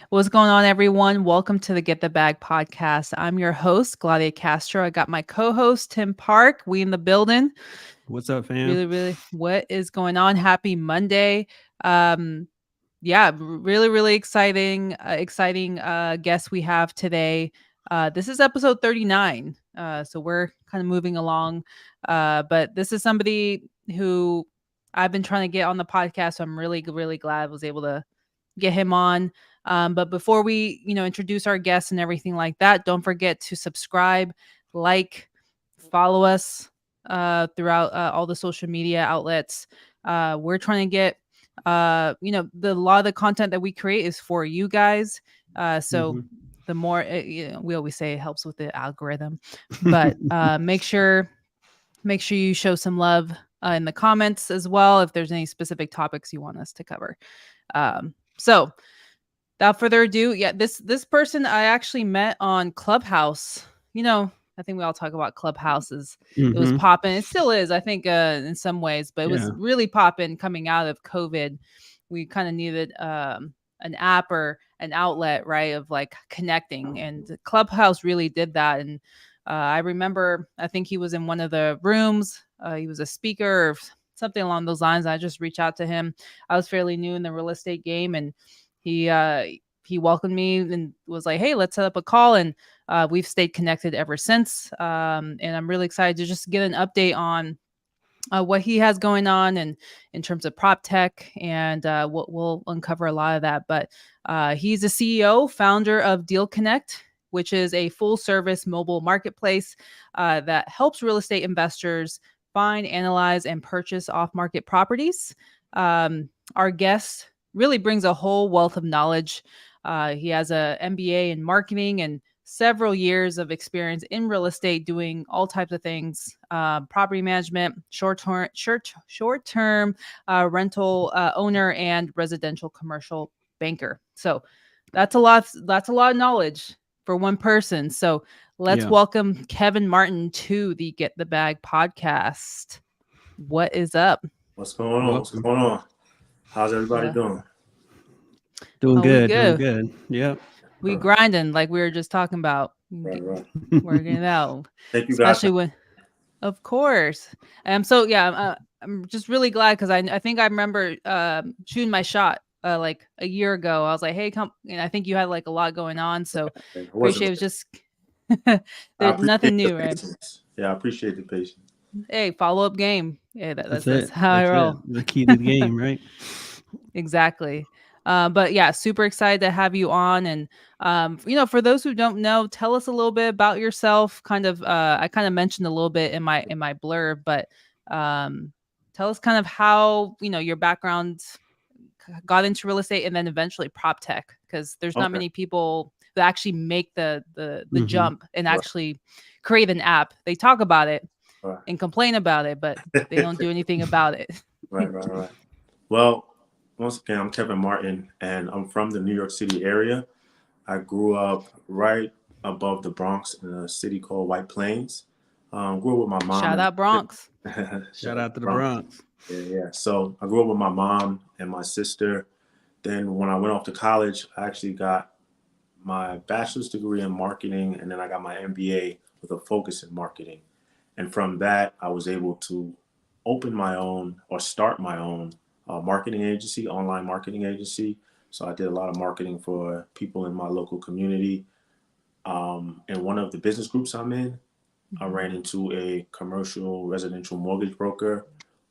What's going on, everyone? Welcome to the Get the Bag podcast. I'm your host, Claudia Castro. I got my co-host, Tim Park. We in the building. What's up, fam? Really, what is going on? Happy Monday. Um, yeah, really exciting guest we have today. This is episode 39. So we're kind of moving along. But this is somebody who I've been trying to get on the podcast. So I'm really glad I was able to get him on. But before we, introduce our guests and everything like that, don't forget to subscribe, like, follow us throughout all the social media outlets. We're trying to get, a lot of the content that we create is for you guys. So hmm the more, we always say it helps with the algorithm, but make sure you show some love in the comments as well if there's any specific topics you want us to cover. So without further ado, yeah, this person I actually met on Clubhouse. I think we all talk about Clubhouses. It was hmm popping. It still is, I think, in some ways, but it was Yeah. really popping coming out of COVID. We kind of needed an app or an outlet, right, of like connecting, and Clubhouse really did that. And I remember, I think he was in one of the rooms. He was a speaker or something along those lines. I just reached out to him. I was fairly new in the real estate game, and he welcomed me and was like, "Hey, let's set up a call." And we've stayed connected ever since. And I'm really excited to just get an update on what he has going on and in terms of prop tech, and we'll uncover a lot of that. But he's a CEO, founder of Deal Connect, which is a full service mobile marketplace that helps real estate investors find, analyze, and purchase off market properties. Our guest really brings a whole wealth of knowledge. He has a MBA in marketing and several years of experience in real estate doing all types of things, property management, short term rental owner, and residential commercial banker. So that's a lot of knowledge for one person. So let's Yeah. welcome Kevin Martin to the Get the Bag podcast. What is up? What's going on? What's Welcome. going on? How's everybody Uh, doing? Doing oh, we good. Doing good. good. Yep. We grinding like we were just talking about, Right, right. working it out, Thank you guys. especially when. Of course. So yeah, I'm just really glad because I think I remember shooting my shot like a year ago. I was like, hey, come, and I think you had like a lot going on, so I wasn't appreciate it. It was ready. just I there's appreciate nothing the new, right? patience. Yeah, I appreciate the patience. Hey, follow up game. Yeah, That's that's it. how I That's it. roll. The key to the game, right? Exactly. But yeah, super excited to have you on. And for those who don't know, tell us a little bit about yourself. Kind of, I kind of mentioned a little bit in my blurb, but um, tell us kind of how your background got into real estate and then eventually prop tech, because there's not Okay. many people that actually make the hmm jump and Right. actually create an app. They talk about it Right. and complain about it, but they don't do anything about it. Right, right, right. Well, once again, I'm Kevin Martin, and I'm from the New York City area. I grew up right above the Bronx in a city called White Plains. Grew up with my mom Shout and out Bronx. shout Shout out out to the Bronx. Bronx. Yeah, yeah. So I grew up with my mom and my sister. Then when I went off to college, I actually got my bachelor's degree in marketing, and then I got my MBA with a focus in marketing. And from that, I was able to open my own or start my own marketing agency, online marketing agency. So I did a lot of marketing for people in my local community. In one of the business groups I'm in, I Mhm. ran into a commercial residential mortgage broker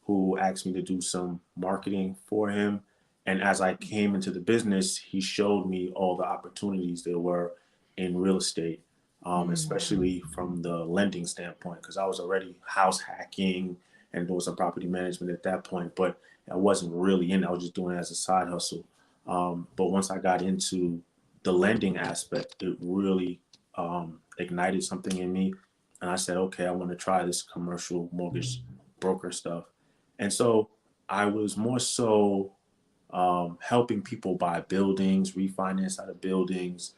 who asked me to do some marketing for him. And as I came into the business, he showed me all the opportunities there were in real estate, Mm. especially from the lending standpoint, because I was already house hacking and doing some property management at that point, but I wasn't really in it. I was just doing it as a side hustle. But once I got into the lending aspect, it really ignited something in me, and I said, okay, I want to try this commercial mortgage broker stuff. And so I was more so helping people buy buildings, refinance out of buildings,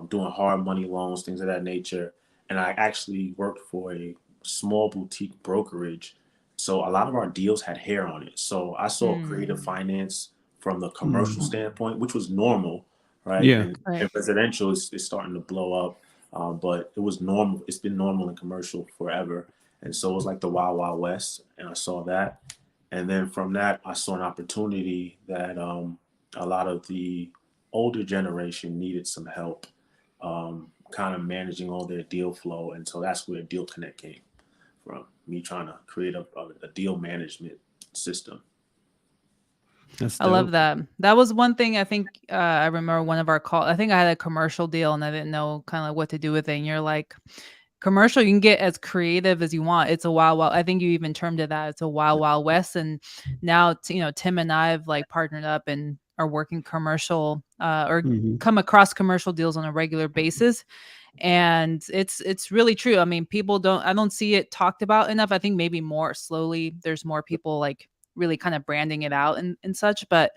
doing hard money loans, things of that nature. And I actually worked for a small boutique brokerage. So a lot of our deals had hair on it. So I saw Mm. creative finance from the commercial hmm standpoint, which was normal, right? Yeah. And Right. residential is starting to blow up. But it was normal. It's been normal in commercial forever. And so it was like the Wild Wild West. And I saw that. And then from that, I saw an opportunity that a lot of the older generation needed some help kind of managing all their deal flow. And so that's where Deal Connect came from, me trying to create a deal management system. That's I love dope. that. That was one thing I think I remember one of our call. I think I had a commercial deal and I didn't know kind of what to do with it. And you're like, commercial, you can get as creative as you want. It's a wild, wild. I think you even termed it that. It's a wild, wild west. And now, Tim and I have like partnered up and are working commercial or Hmm. come across commercial deals on a regular basis. And it's really true. I mean, I don't see it talked about enough. I think maybe more slowly there's more people like really kind of branding it out and such, but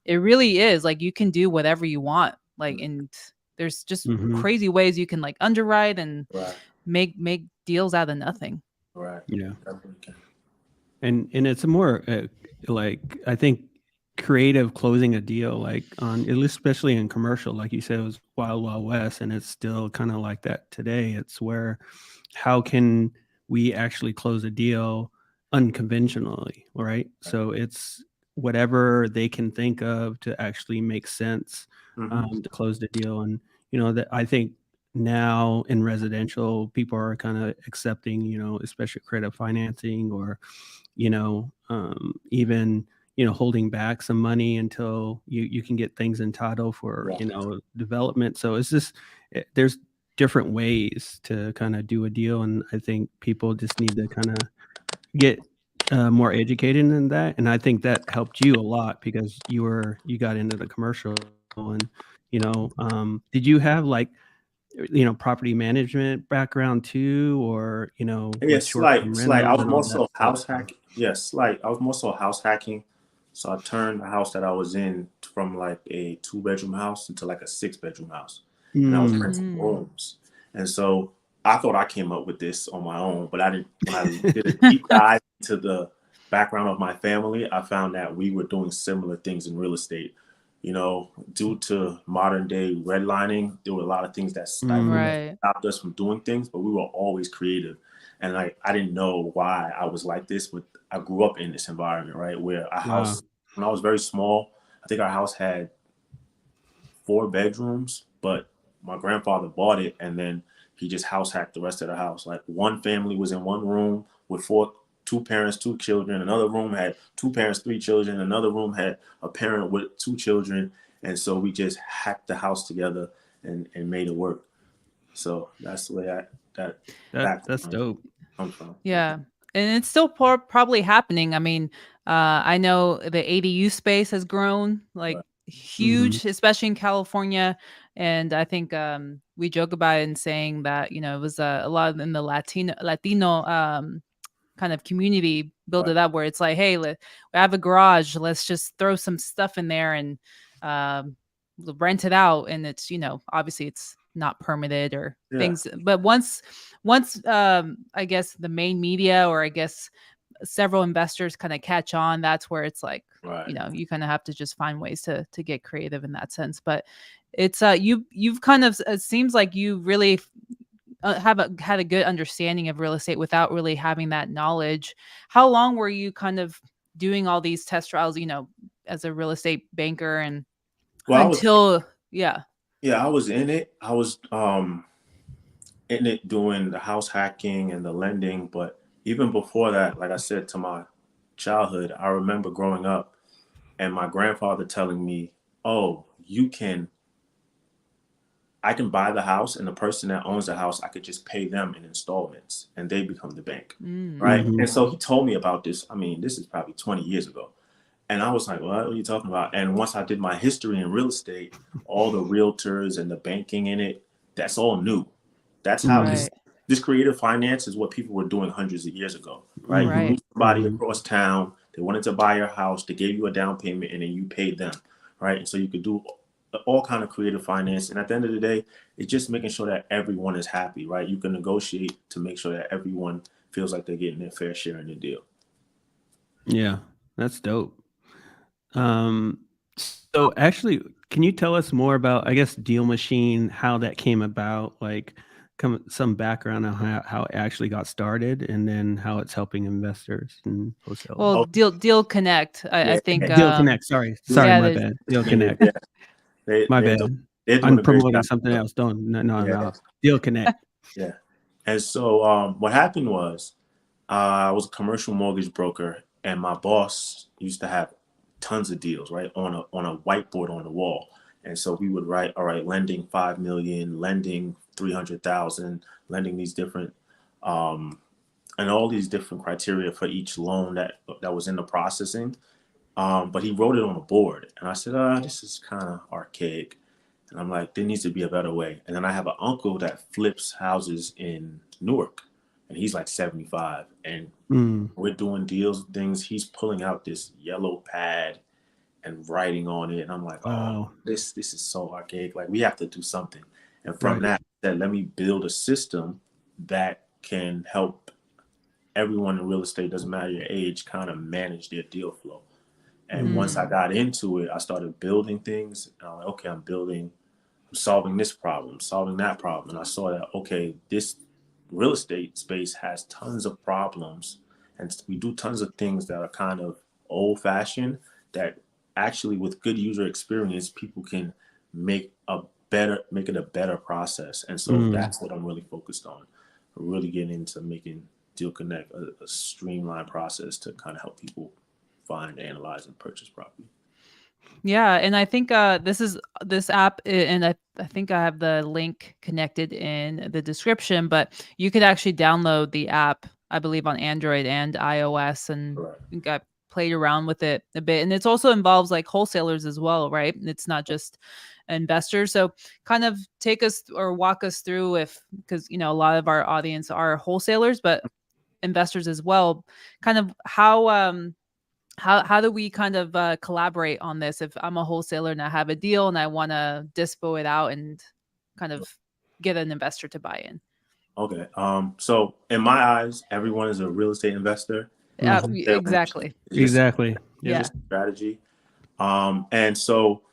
it really is like you can do whatever you want. Like, and there's just Hmm. crazy ways you can like underwrite and Right, make deals out of nothing. right. Yeah. Definitely can. And it's a more like I think creative closing a deal like on at least especially in commercial, like you said, it was wild wild west, and it's still kind of like that today. It's where how can we actually close a deal unconventionally, right? So it's whatever they can think of to actually make sense Hmm. to close the deal. And that I think now in residential people are kind of accepting, especially credit financing, or even holding back some money until you can get things entitled for Yeah. development. So it's just there's different ways to kind of do a deal, and I think people just need to kind of get more educated in that. And I think that helped you a lot because you got into the commercial. And did you have like property management background too, or Yeah, with short-term slight. I rentals was and all more that so stuff? house hacking. Yeah, slight. I was more so house hacking. So I turned the house that I was in from like a 2 bedroom house into like a 6 bedroom house. And I was Mm, renting Mm. rooms. And so I thought I came up with this on my own, but I didn't. When I did a deep dive into the background of my family, I found that we were doing similar things in real estate. Due to modern day redlining, there were a lot of things that stifled us, mm, Right. stopped us from doing things, but we were always creative. And like I didn't know why I was like this, but I grew up in this environment, right? Where our wow. house, when I was very small, I think our house had 4 bedrooms, but my grandfather bought it and then he just house hacked the rest of the house. Like one family was in one room with two parents, 2 children. Another room had 2 parents, 3 children. Another room had a parent with 2 children. And so we just hacked the house together and made it work. So that's the way that That's background dope. comes from. Yeah. Yeah. And it's still probably happening. I mean, I know the ADU space has grown like Right. Mhm. huge, especially in California. And I think we joke about it and saying that, it was a lot in the Latino kind of community build Right. it up where it's like, hey, we have a garage, let's just throw some stuff in there and um, rent it out. And it's obviously it's not permitted or Yeah. things, but once I guess the main media or I guess several investors kind of catch on, that's where it's like Right. you kind of have to just find ways to get creative in that sense. But it's you've kind of, it seems like you really had a good understanding of real estate without really having that knowledge. How long were you kind of doing all these test trials, as a real estate banker and Well, until yeah. I was in it. I was in it doing the house hacking and the lending. But even before that, like I said, to my childhood, I remember growing up and my grandfather telling me, "Oh, I can buy the house, and the person that owns the house, I could just pay them in installments, and they become the bank." Mm. Right. Mhm. And so he told me about this. I mean, this is probably 20 years ago. And I was like, what are you talking about? And once I did my history in real estate, all the realtors and the banking in it, that's all new. That's how Mhm. Right. this creative finance is what people were doing hundreds of years ago, right? You Mhm. Right. knew somebody Mhm. across town, they wanted to buy your house, they gave you a down payment, and then you paid them, right? And so you could do all kind of creative finance. And at the end of the day, it's just making sure that everyone is happy, right? You can negotiate to make sure that everyone feels like they're getting their fair share in the deal. Yeah, that's dope. Um, so actually, can you tell us more about, I guess, Deal Machine, how that came about, like some background on how it actually got started, and then how it's helping investors and wholesalers? Well, Oh, Deal Connect, I yeah. think, Deal Connect. Sorry, yeah, my bad. Deal Connect. Yeah, My they bad. do, they're doing I'm a great promoting job. something else. Don't Yeah, no. Deal Connect. yeah. And so what happened was I was a commercial mortgage broker, and my boss used to have tons of deals, right, on a whiteboard on the wall. And so we would write, all right, lending 5 million, lending 300,000, lending these different, um, and all these different criteria for each loan that was in the processing. But he wrote it on a board, and I said, this is kind of archaic. And I'm like, there needs to be a better way. And then I have an uncle that flips houses in Newark, and he's like 75. And we're doing deals, things. He's pulling out this yellow pad and writing on it. And I'm like, oh, Wow. this is so archaic. Like, we have to do something. And from Right. that, let me build a system that can help everyone in real estate, doesn't matter your age, kind of manage their deal flow. And once I got into it, I started building things. And I'm like, okay, I'm solving this problem, solving that problem. And I saw that, okay, this real estate space has tons of problems, and we do tons of things that are kind of old fashioned that actually, with good user experience, people can make it a better process. And so that's what I'm really focused on, really getting into making Deal Connect a streamlined process to kind of help people find, analyze, and purchase property. Yeah, and I think this app, and I think I have the link connected in the description, but you could actually download the app, I believe, on Android and iOS, and Correct. got played around with it a bit. And it also involves like wholesalers as well, right? It's not just investors. So kind of take us or walk us through, if, because a lot of our audience are wholesalers, but investors as well, kind of how do we kind of collaborate on this if I'm a wholesaler and I have a deal and I want to dispo it out and kind of get an investor to buy in? Okay. So in my eyes, everyone is a real estate investor. Exactly. It's just Exactly. Yeah. a strategy. And so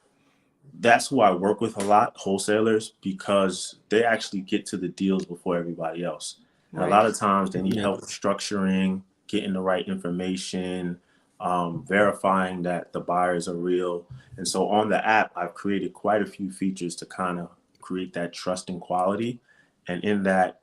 that's who I work with a lot, wholesalers, because they actually get to the deals before everybody else. And a lot of times they need help structuring, getting the right information, verifying that the buyers are real. And so on the app, I've created quite a few features to kind of create that trust and quality. And in that,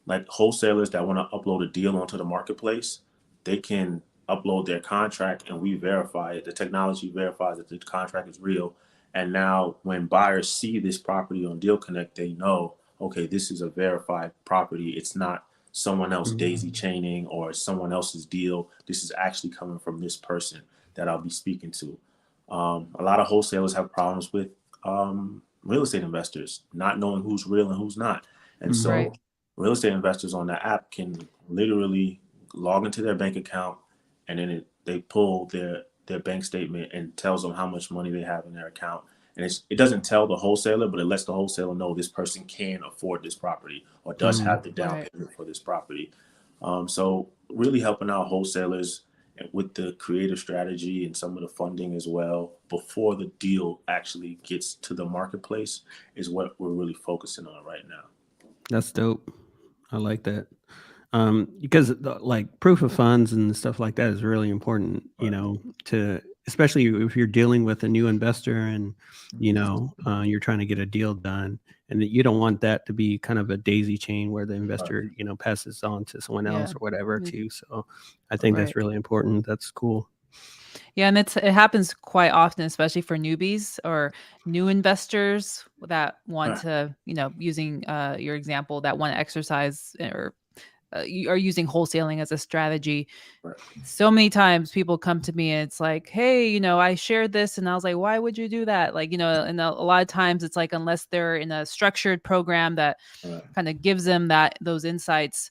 like wholesalers that want to upload a deal onto the marketplace, they can upload their contract and we verify it. The technology verifies that the contract is real. And now when buyers see this property on Deal Connect, they know, okay, this is a verified property. It's not someone else daisy chaining or someone else's deal. This is actually coming from this person that I'll be speaking to. A lot of wholesalers have problems with real estate investors not knowing who's real and who's not. And so real estate investors on the app can literally log into their bank account, and then they pull their bank statement and tells them how much money they have in their account. And it doesn't tell the wholesaler, but it lets the wholesaler know this person can afford this property or does have the down payment for this property. So really helping out wholesalers with the creative strategy and some of the funding as well before the deal actually gets to the marketplace is what we're really focusing on right now. That's dope. I like that. Because like proof of funds and stuff like that is really important, to, especially if you're dealing with a new investor and, you're trying to get a deal done, and that you don't want that to be kind of a daisy chain where the investor, passes on to someone else or whatever too. So I think that's really important. That's cool. Yeah, and it happens quite often, especially for newbies or new investors that want to, using your example, that want to exercise or you are using wholesaling as a strategy. So many times people come to me and it's like, hey, I shared this, and I was like, why would you do that? Like, and a lot of times it's like, unless they're in a structured program that kind of gives them those insights,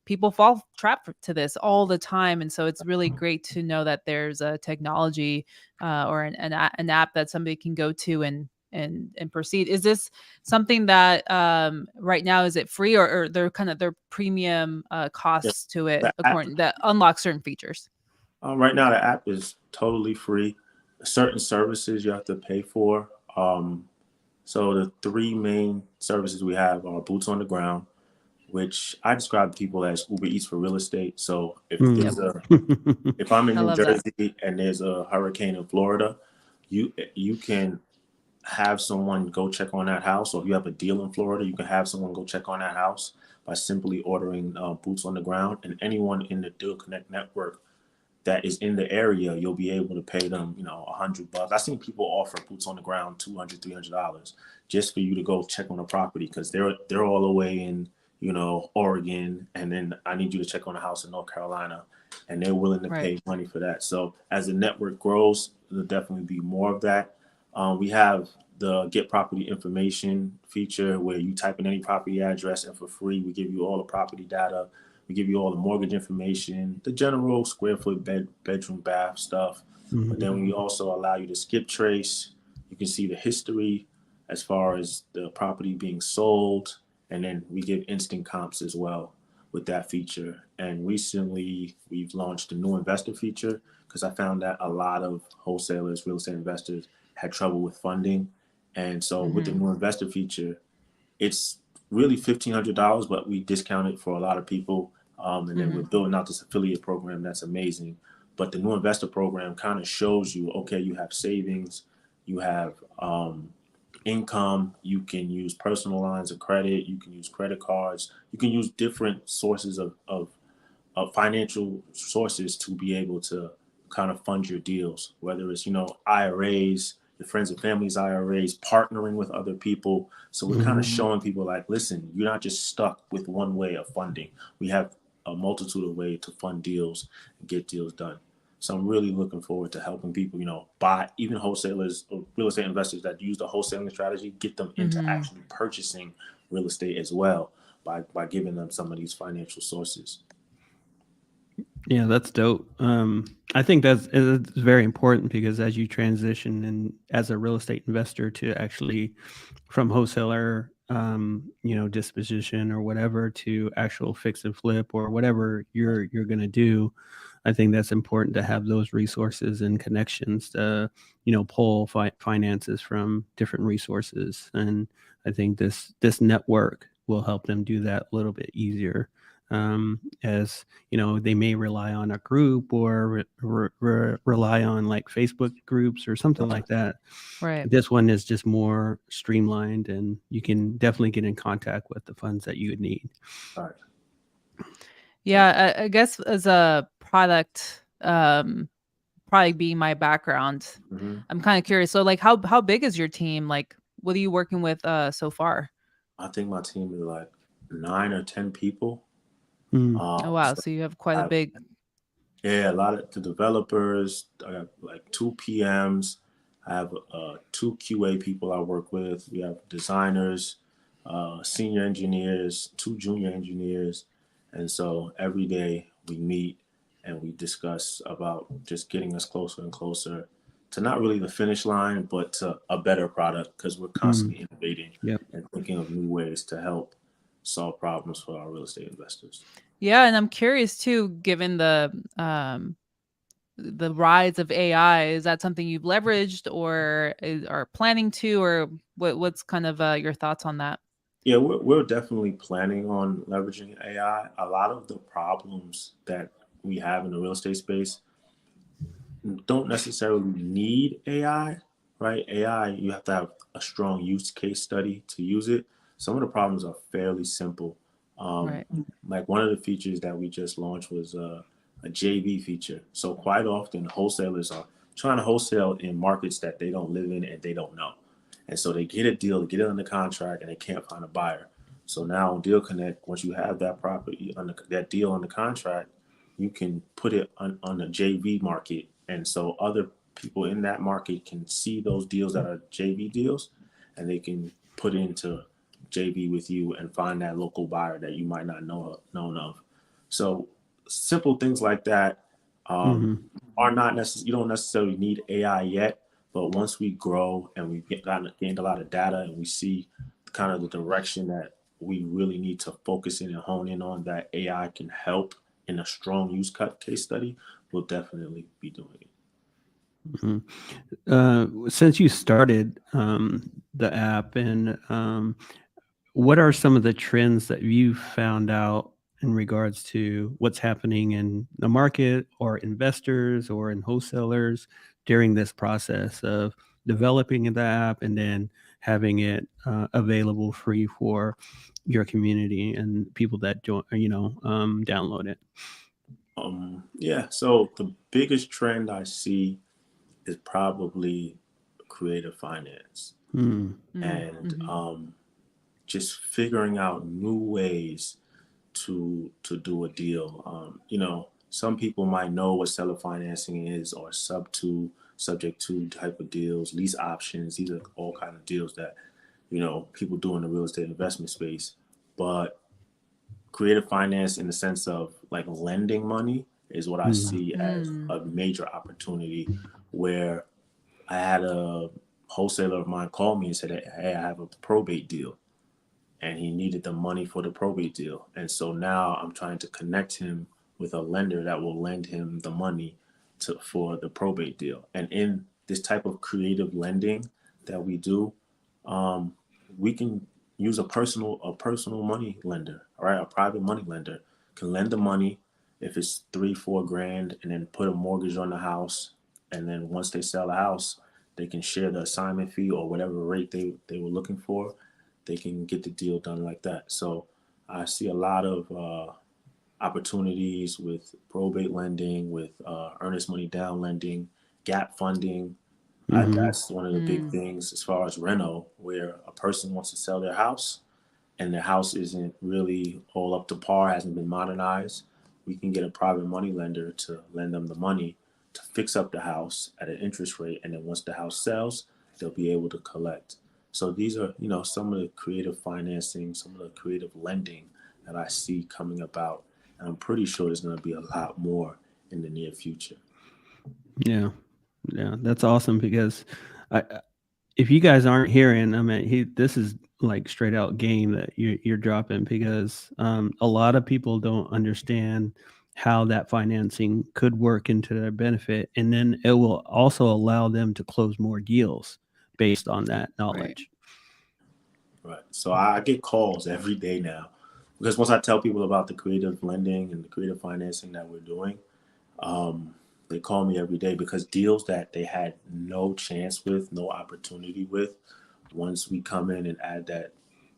people fall trap to this all the time. And so it's really great to know that there's a technology or an app that somebody can go to and proceed. Is this something that right now, is it free, or they're kind of their premium costs to it according that unlock certain features? Right now, the app is totally free. certain services you have to pay for. So the three main services we have are boots on the ground, which I describe to people as Uber Eats for real estate. So Yep. if I'm in I New love that. Jersey and there's a hurricane in Florida, you can have someone go check on that house. Or if you have a deal in Florida, you can have someone go check on that house by simply ordering boots on the ground. And anyone in the Deal Connect network that is in the area, you'll be able to pay them, $100. I've seen people offer boots on the ground, $200, $300 just for you to go check on a property because they're all the way in, Oregon, and then I need you to check on a house in North Carolina, and they're willing to Right. pay money for that. So as the network grows, there'll definitely be more of that. We have the Get Property Information feature where you type in any property address, and for free, we give you all the property data. We give you all the mortgage information, the general square foot bedroom, bath stuff. But then we also allow you to skip trace. You can see the history as far as the property being sold. And then we give instant comps as well with that feature. And recently we've launched a new investor feature because I found that a lot of wholesalers, real estate investors had trouble with funding. And so with the Mm-hmm. new investor feature, it's really $1,500, but we discount it for a lot of people. And then we're Mm-hmm. building out this affiliate program that's amazing. But the new investor program kind of shows you, okay, you have savings, you have income, you can use personal lines of credit, you can use credit cards, you can use different sources of financial sources to be able to kind of fund your deals, whether it's, IRAs, your friends and family's IRAs, partnering with other people. So we're kind of showing people like, listen, you're not just stuck with one way of funding. We have a multitude of ways to fund deals and get deals done. So I'm really looking forward to helping people, buy, even wholesalers or real estate investors that use the wholesaling strategy, get them into Mm-hmm. actually purchasing real estate as well by giving them some of these financial sources. Yeah, that's dope. I think it's very important because as you transition and as a real estate investor to actually from wholesaler, disposition or whatever to actual fix and flip or whatever you're going to do, I think that's important to have those resources and connections to, pull finances from different resources. And I think this network will help them do that a little bit easier. As they may rely on a group or rely on like Facebook groups or something like that. Right. This one is just more streamlined, and you can definitely get in contact with the funds that you would need. All right. Yeah, I guess as a product being my background, Mm-hmm. I'm kind of curious. So like how big is your team? Like what are you working with so far? I think my team is like 9 or 10 people. Mm. Oh wow, So so you have quite I a have, big. yeah, a lot of the developers. I have like two PMs. I have two QA people I work with. We have designers, senior engineers, two junior engineers, and so every day we meet and we discuss about just getting us closer and closer to not really the finish line, but to a better product because we're Mm. constantly innovating Yep. and thinking of new ways to help solve problems for our real estate investors. Yeah, and I'm curious too, given the rise of AI, is that something you've leveraged or are planning to, or what's kind of your thoughts on that? Yeah, we're definitely planning on leveraging AI. A lot of the problems that we have in the real estate space don't necessarily need AI, right? AI, you have to have a strong use case study to use it. Some of the problems are fairly simple. Um, Right. like one of the features that we just launched was a JV feature. So quite often wholesalers are trying to wholesale in markets that they don't live in and they don't know. And so they get a deal, they get it under contract, and they can't find a buyer. So now on Deal Connect, once you have that property on that deal on the contract, you can put it on the JV market. And so other people in that market can see those deals that are JV deals and they can put it into JV with you and find that local buyer that you might not known of. So simple things like that um, Hmm. are not necessary. You don't necessarily need AI yet, but once we grow and we've gained a lot of data and we see kind of the direction that we really need to focus in and hone in on, that AI can help in a strong use case study, we'll definitely be doing it. Mhm. Since you started the app, and what are some of the trends that you found out in regards to what's happening in the market or investors or in wholesalers during this process of developing the app and then having it available free for your community and people that join, download it? Yeah, so the biggest trend I see is probably creative finance Mm, and Mm-hmm. just figuring out new ways to do a deal. Some people might know what seller financing is or subject to type of deals, lease options. These are all kind of deals that people do in the real estate investment space. But creative finance, in the sense of like lending money, is what I mm, see as Mm. a major opportunity. Where I had a wholesaler of mine call me and said, "Hey, I have a probate deal," and he needed the money for the probate deal. And so now I'm trying to connect him with a lender that will lend him the money for the probate deal. And in this type of creative lending that we do, um, we can use a personal money lender, all right? A private money lender can lend the money if it's 3-4 grand, and then put a mortgage on the house. And then once they sell the house, they can share the assignment fee or whatever rate they were looking for. They can get the deal done like that. So I see a lot of opportunities with probate lending, with earnest money down lending, gap funding. mm-hmm, That's one of the big Mm. things as far as reno, where a person wants to sell their house and their house isn't really all up to par, hasn't been modernized. We can get a private money lender to lend them the money to fix up the house at an interest rate, and then once the house sells, they'll be able to collect. So these are, some of the creative financing, some of the creative lending that I see coming about, and I'm pretty sure there's going to be a lot more in the near future. yeah, yeah, that's awesome because if you guys aren't hearing, I mean, this is like straight out game that you're dropping because a lot of people don't understand how that financing could work into their benefit, and then it will also allow them to close more deals based on that Right. knowledge. Right. So I get calls every day now, because once I tell people about the creative lending and the creative financing that we're doing, they call me every day, because deals that they had no chance with, no opportunity with, once we come in and add that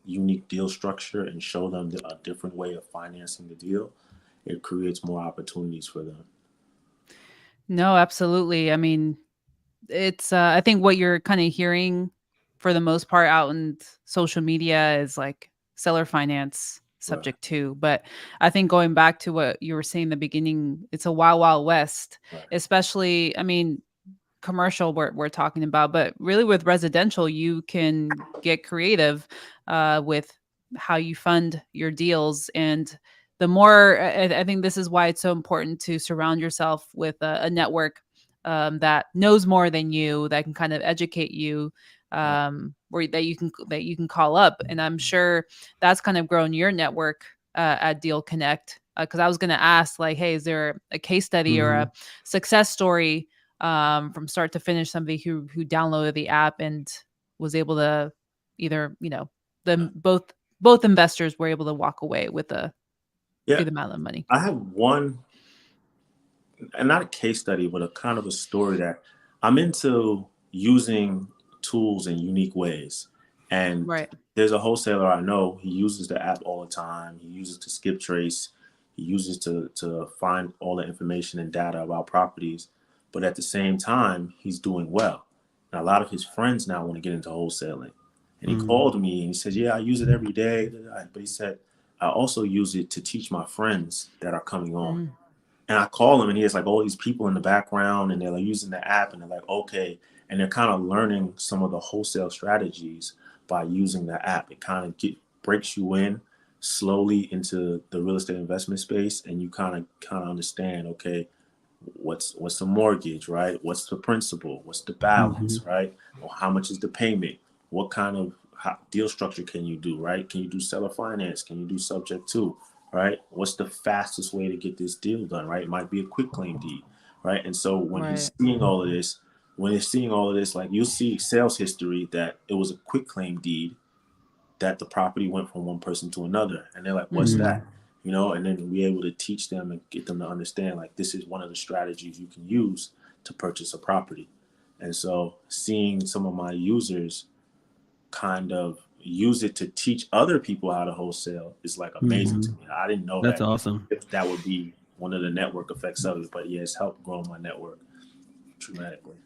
unique deal structure and show them a different way of financing the deal, it creates more opportunities for them. No, absolutely. I mean, it's I think what you're kind of hearing for the most part out in social media is like seller finance Right. subject to, but I think going back to what you were saying in the beginning, it's a wild west, Right. especially, I mean, commercial we're talking about, but really with residential you can get creative with how you fund your deals. And the more I think this is why it's so important to surround yourself with a network that knows more than you, that can kind of educate you, Right. where that you can call up. And I'm sure that's kind of grown your network at Deal Connect, because I was going to ask, like, hey, is there a case study or Hmm. a success story from start to finish, somebody who downloaded the app and was able to either, the both investors were able to walk away with a Yeah. good amount of money. I have one, and not a case study, but a kind of a story that I'm into using tools in unique ways. And Right. there's a wholesaler I know, he uses the app all the time. He uses to skip trace. He uses to find all the information and data about properties. But at the same time, he's doing well. And a lot of his friends now want to get into wholesaling. And he Mm, called me and he said, "Yeah, I use it every day." But he said, "I also use it to teach my friends that are coming on." Mm. And I call him and he has like all these people in the background, and they're like using the app, and they're like, okay. And they're kind of learning some of the wholesale strategies by using the app. It kind of breaks you in slowly into the real estate investment space, and you kind of understand, okay, what's the mortgage, right? What's the principal? What's the hmm. balance, right? Or how much is the payment? What kind of deal structure can you do, right? Can you do seller finance? Can you do subject to, right? What's the fastest way to get this deal done, right? It might be a quick claim deed, right? And so when he's Right. seeing all of this, when they're seeing all of this, like you'll see sales history that it was a quick claim deed that the property went from one person to another, and they're like, "What's Mhm. that?" You know, and then we able to teach them and get them to understand like this is one of the strategies you can use to purchase a property. And so seeing some of my users kind of use it to teach other people how to wholesale is like amazing to Hmm. me. I didn't know That's that awesome. if that would be one of the network effects of it, but yeah, it's helped grow my network dramatically.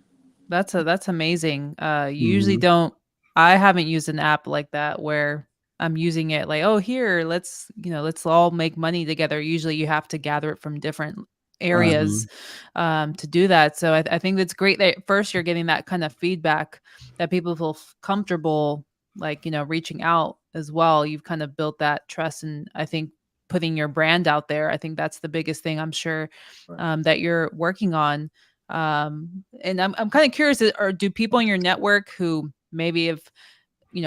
That's amazing. You usually Hmm. don't. I haven't used an app like that where I'm using it like, oh, here, let's all make money together. Usually, you have to gather it from different Right. areas Hmm. to do that. So I think that's great that first you're getting that kind of feedback that people feel comfortable, like reaching out as well. You've kind of built that trust, and I think putting your brand out there. I think that's the biggest thing. I'm sure Right. that you're working on. And I'm kind of curious, or do people in your network who maybe have,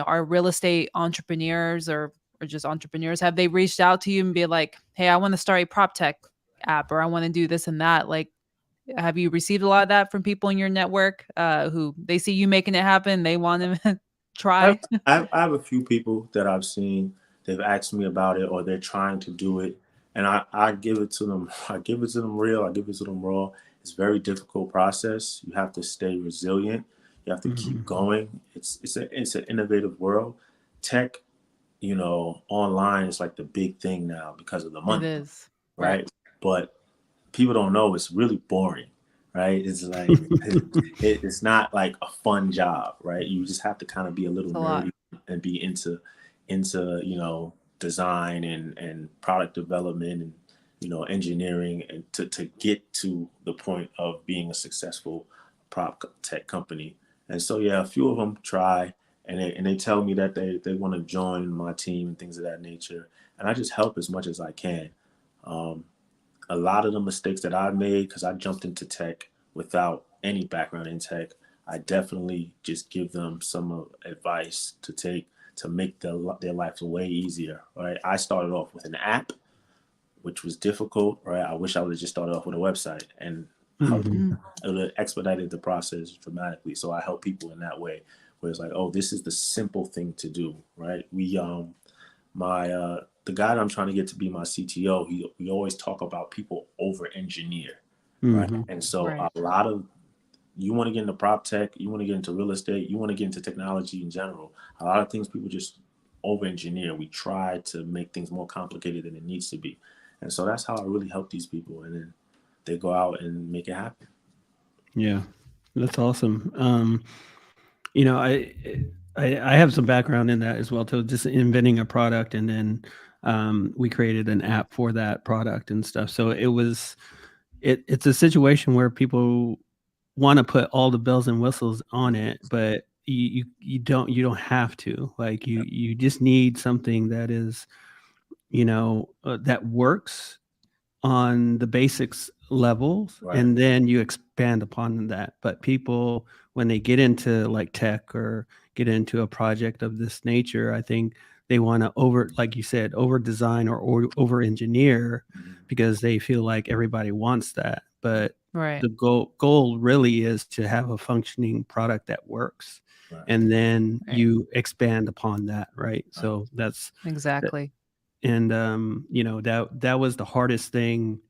are real estate entrepreneurs or just entrepreneurs, have they reached out to you and be like, hey, I want to start a prop tech app, or I want to do this and that? Like, have you received a lot of that from people in your network who they see you making it happen, they want to I've, try? I have a few people that I've seen. They've asked me about it, or they're trying to do it, and I give it to them. I give it to them real. I give it to them raw. It's a very difficult process. You have to stay resilient. You have to keep Hmm. going. It's an innovative world. Tech, online is like the big thing now because of the It money, is. Right. right? But people don't know it's really boring, right? It's like it's not like a fun job, right? You just have to kind of be a little It's a lot. nerdy and be into design and product development and engineering and to get to the point of being a successful prop tech company. And so yeah, a few of them try and they tell me that they want to join my team and things of that nature, and I just help as much as I can. Um, a lot of the mistakes that I made because I jumped into tech without any background in tech, I definitely just give them some advice to take to make their life way easier. Right, I started off with an app, which was difficult. Right, I wish I would have just started off with a website, and I would Hmm. Mm. have expedited the process dramatically. So I help people in that way, where it's like, oh, this is the simple thing to do. Right, my the guy that I'm trying to get to be my CTO, we always talk about people over engineer, right? Hmm. And so Right. a lot of you want to get into prop tech, you want to get into real estate, you want to get into technology in general. A lot of things people just over engineer. We try to make things more complicated than it needs to be, and so that's how I really help these people, and then they go out and make it happen. Yeah, that's awesome. You know, I have some background in that as well too, just inventing a product, and then we created an app for that product and stuff. So it's a situation where people want to put all the bells and whistles on it, but you don't have to. Like you just need something that is that works on the basics levels, Right. and then you expand upon that. But people, when they get into like tech or get into a project of this nature, I think they want to like you said, over design or over engineer Mhm. because they feel like everybody wants that. But Right. the goal really is to have a functioning product that works, Right. and then Right. you expand upon that, right? Right. So that's that. Exactly. And that was the hardest thing,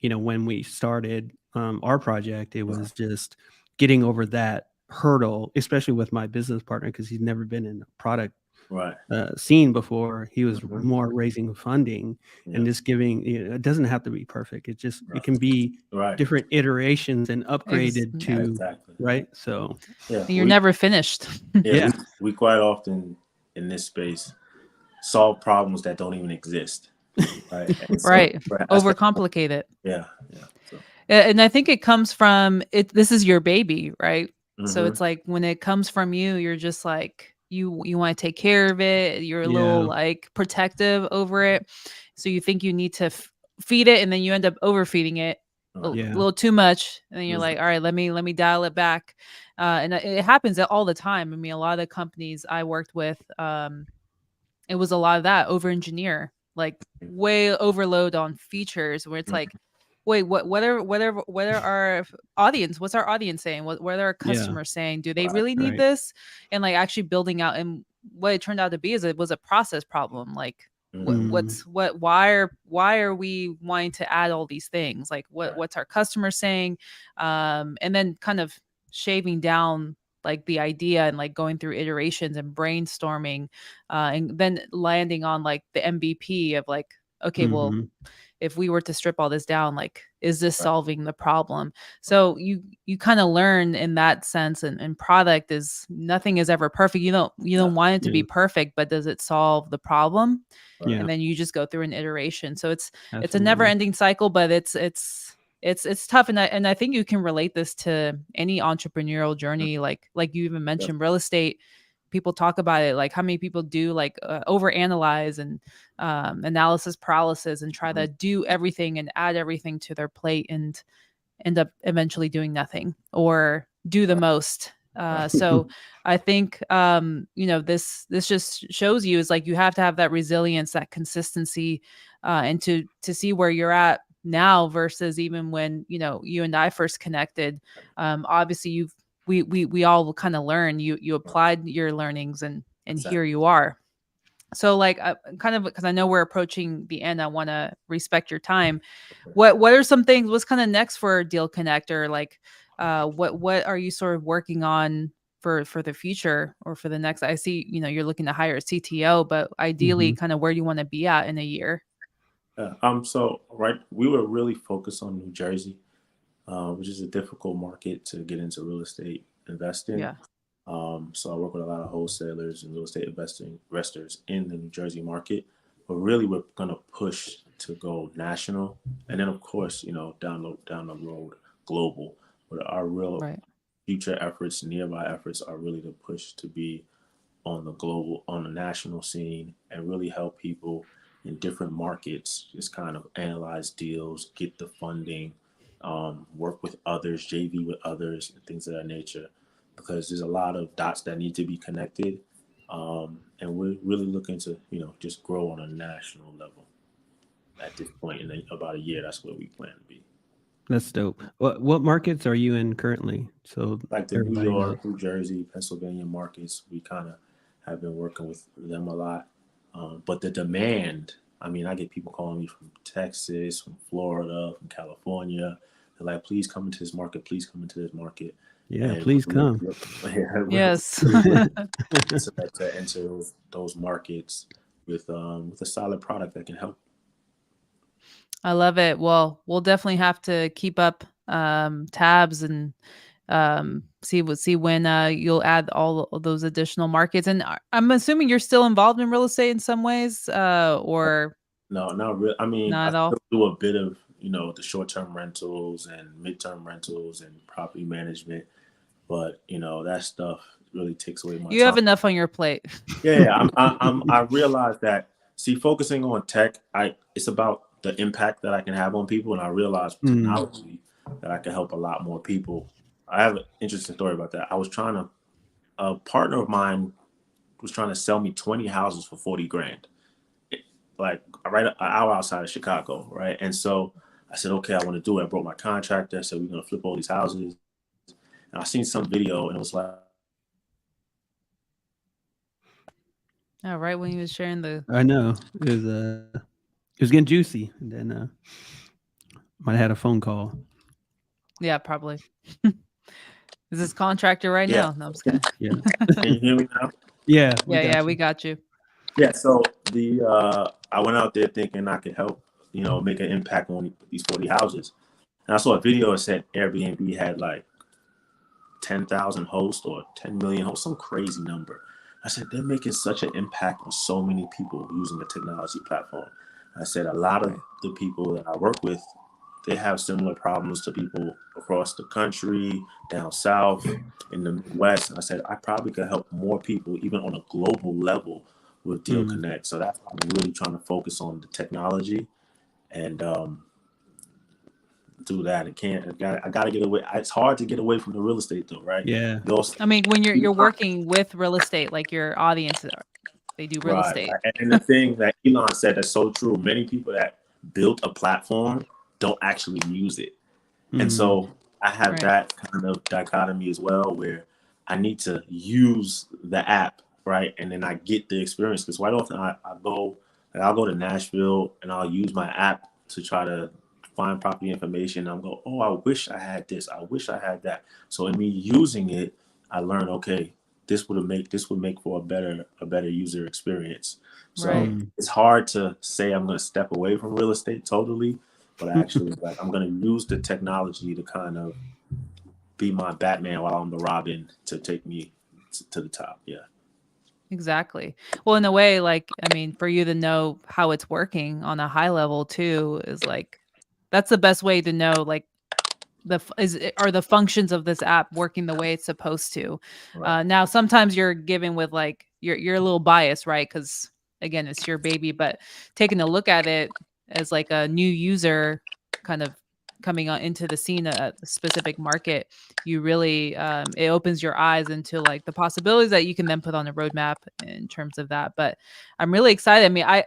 when we started our project. It Right. was just getting over that hurdle, especially with my business partner, because he's never been in a product Right. scene before. He was Mhm. more raising funding Yeah. and just giving. It doesn't have to be perfect. It Right. can be Right. different iterations and upgraded Yeah. to, Exactly. right. So Yeah. You're never finished. Yeah, yeah. we quite often in this space solve problems that don't even exist, right? And so Right. right, that's the Overcomplicate it. yeah, yeah. So And I think it comes from it. This is your baby, right? So hmm it's like when it comes from you, you're just like you want to take care of it. You're a little Yeah. like protective over it. So you think you need to feed it, and then you end up overfeeding it right. a Yeah. little too much, and then you're Mhm. like, all right, let me dial it back. And it happens all the time. I mean, a lot of the companies I worked with, it was a lot of that over engineer, like way overload on features where it's like wait, what are our audience? What's our audience saying? What are our Yeah. customers saying? Do they Right. really need Right. this? And like actually building out, and what it turned out to be is it was a process problem. Like Mhm. why are we wanting to add all these things? Like Right. what's our customer saying? And then kind of shaving down like the idea and like going through iterations and brainstorming, and then landing on like the MVP of like, okay, well, Mm-hmm. if we were to strip all this down, like, is this Right. solving the problem? So you kind of learn in that sense, and product is, nothing is ever perfect. You don't No. want it to be Yeah. perfect, but does it solve the problem? Right. Yeah. And then you just go through an iteration. So it's a never Absolutely. ending cycle, but it's tough. And I think you can relate this to any entrepreneurial journey. Like you even Yep. mentioned real estate. People talk about it, like how many people do like overanalyze and analysis paralysis and try Mhm. to do everything and add everything to their plate and end up eventually doing nothing or do the Right. most. Right. So I think this just shows you is like you have to have that resilience, that consistency, and to see where you're at now versus even when you and I first connected. Obviously, we all kind of learn. You Right. applied your learnings, and here Exactly. you are. So like kind of, because I know we're approaching the end, I want to respect your time. What are some things, what's kind of next for Deal Connector? Like what are you sort of working on for the future or for the next? I see you're looking to hire a CTO, but ideally Mm-hmm. kind of where do you want to be at in a year? Yeah. So right, we were really focused on New Jersey, which is a difficult market to get into real estate investing. Yeah. So I work with a lot of wholesalers and real estate investors in the New Jersey market. But really, we're gonna push to go national, and then of course, down the road, global. But our real Right. future efforts, nearby efforts, are really to push to be on the national scene and really help people in different markets just kind of analyze deals, get the funding, work with others, JV with others, and things of that nature, because there's a lot of dots that need to be connected. And we're really looking to, just grow on a national level at this point in about a year. That's where we plan to be. That's dope. What markets are you in currently? So Like the New everybody knows. York, New Jersey, Pennsylvania markets, we kind of have been working with them a lot. But the demand, I mean, I get people calling me from Texas, from Florida, from California. They're like, please come into this market, please come into this market. Yeah, And please we're, come. we're, yeah, we're Yes. really looking to enter those markets with a solid product that can help. I love it. Well, we'll definitely have to keep up tabs and see when you'll add all of those additional markets. And I'm assuming you're still involved in real estate in some ways, or No, not really. I mean, not I at all. still do a bit of, the short-term rentals and mid-term rentals and property management, but that stuff really takes away my You have time. enough on your plate. Yeah, yeah, I realize that. See, focusing on tech, it's about the impact that I can have on people, and I realize with Mm. technology that I can help a lot more people. I have an interesting story about that. A partner of mine was trying to sell me 20 houses for 40 grand, like right an hour outside of Chicago, right? And so I said, okay, I want to do it. I brought my contractor. I said, we're gonna flip all these houses. And I seen some video, and it was like, All right, when he was sharing the I know. It was getting juicy. And then might have had a phone call. yeah, probably. Is this contractor right yeah, now? No, I'm just can kidding. Yeah. you hear me now? Yeah, we Yeah, got we you. got you. Yeah. So the I went out there thinking I could help, make an impact on these 40 houses. And I saw a video that said Airbnb had like 10,000 hosts or 10 million hosts, some crazy number. I said, they're making such an impact on so many people using the technology platform. I said, a lot of Right. the people that I work with, they have similar problems to people across the country, down south, in the Midwest. I said, I probably could help more people, even on a global level, with Deal Mm. Connect. So that's why I'm really trying to focus on the technology and do that. I got to get away. It's hard to get away from the real estate, though, right? Yeah. Those I mean, when you're working with real estate, like your audience, they do real Right. estate. And the thing that Elon said that's so true. Many people that built a platform don't actually use it. And Mm. so I have Right. that kind of dichotomy as well, where I need to use the app, right? And then I get the experience. Because quite often I'll go to Nashville and I'll use my app to try to find property information. I'll go, oh, I wish I had this. I wish I had that. So in me using it, I learned, okay, this would make for a better user experience. So Right. it's hard to say I'm going to step away from real estate totally, but actually, like, I'm going to use the technology to kind of be my Batman while I'm the Robin to take me to the top. Yeah. Exactly. Well, in a way, like, I mean, for you to know how it's working on a high level too is like, that's the best way to know, like, are the functions of this app working the way it's supposed to. Right. Now sometimes you're given with like you're a little biased, right? Because again, it's your baby, but taking a look at it as like a new user kind of coming on into the scene at a specific market, you really it opens your eyes into like the possibilities that you can then put on a roadmap in terms of that. But I'm really excited. I mean, Yeah,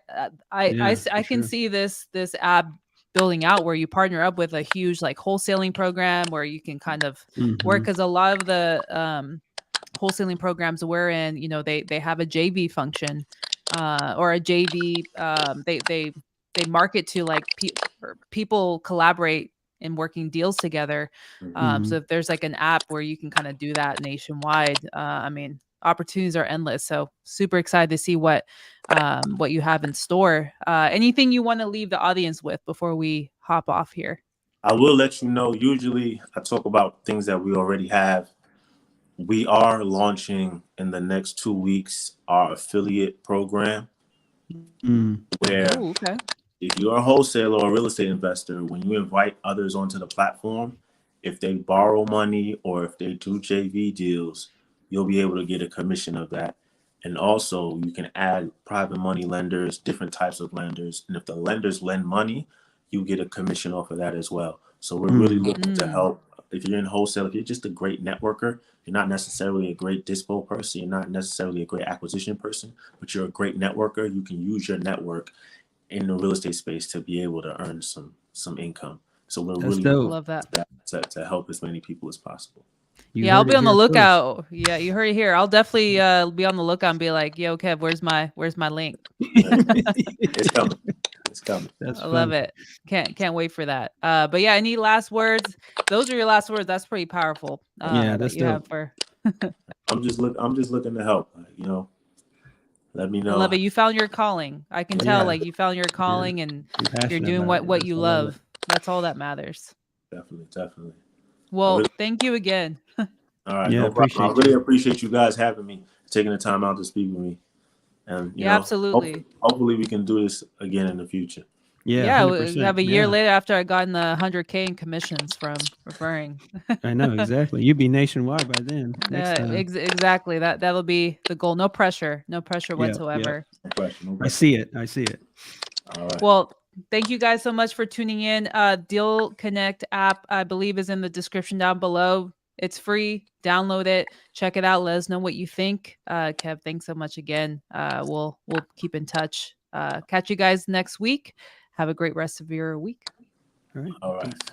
for I can sure. see this app building out where you partner up with a huge like wholesaling program where you can kind of work, Hmm. because a lot of the wholesaling programs we're in, you know, they have a JV function or a JV. They market to like or people collaborate in working deals together. Mhm. So if there's like an app where you can kind of do that nationwide, I mean, opportunities are endless. So super excited to see what you have in store. Anything you want to leave the audience with before we hop off here? I will let you know. Usually, I talk about things that we already have. We are launching in the next 2 weeks our affiliate program, Mm. where Oh, okay. if you're a wholesaler or a real estate investor, when you invite others onto the platform, if they borrow money or if they do JV deals, you'll be able to get a commission of that. And also, you can add private money lenders, different types of lenders. And if the lenders lend money, you get a commission off of that as well. So we're really Mm. looking to Mm, help. If you're in wholesale, if you're just a great networker, you're not necessarily a great dispo person, you're not necessarily a great acquisition person, but you're a great networker, you can use your network in the real estate space to be able to earn some income. So we're That's really looking dope. love that. to help as many people as possible. You Yeah, I'll heard be it on the here first. lookout. Yeah, you heard it here. I'll definitely be on the lookout and be like, "Yo, Kev, where's my link?" Yeah, it's coming. It's coming. That's I love funny. it. Can't wait for that. But yeah, any last words? Those are your last words. That's pretty powerful. Yeah, That that's you have dope. for. I'm just looking to help. Let me I know. love it. You found your calling. I can tell, Yeah, like you found your yeah. calling, and I'm you're passionate doing about it. what That's you all that. love. That's all that matters. Definitely, definitely. I really Well, thank you again. all right, Yeah, no problem. I appreciate you. really appreciate you guys having me, taking the time out to speak with me, and Yeah, absolutely. hopefully we can do this again in the future. Yeah, Yeah, we 100%. have a year Yeah, later after I gotten the 100K in commissions from referring. I know exactly. You'd be nationwide by then. Next time. Exactly. That'll be the goal. No pressure Yeah, yeah. whatsoever. No question, no I question. see it. I see it. All right. Well, thank you guys so much for tuning in. Deal Connect app, I believe, is in the description down below. It's free. Download it. Check it out. Let us know what you think. Kev, thanks so much again. We'll keep in touch. Catch you guys next week. Have a great rest of your week. All right. All right. Peace.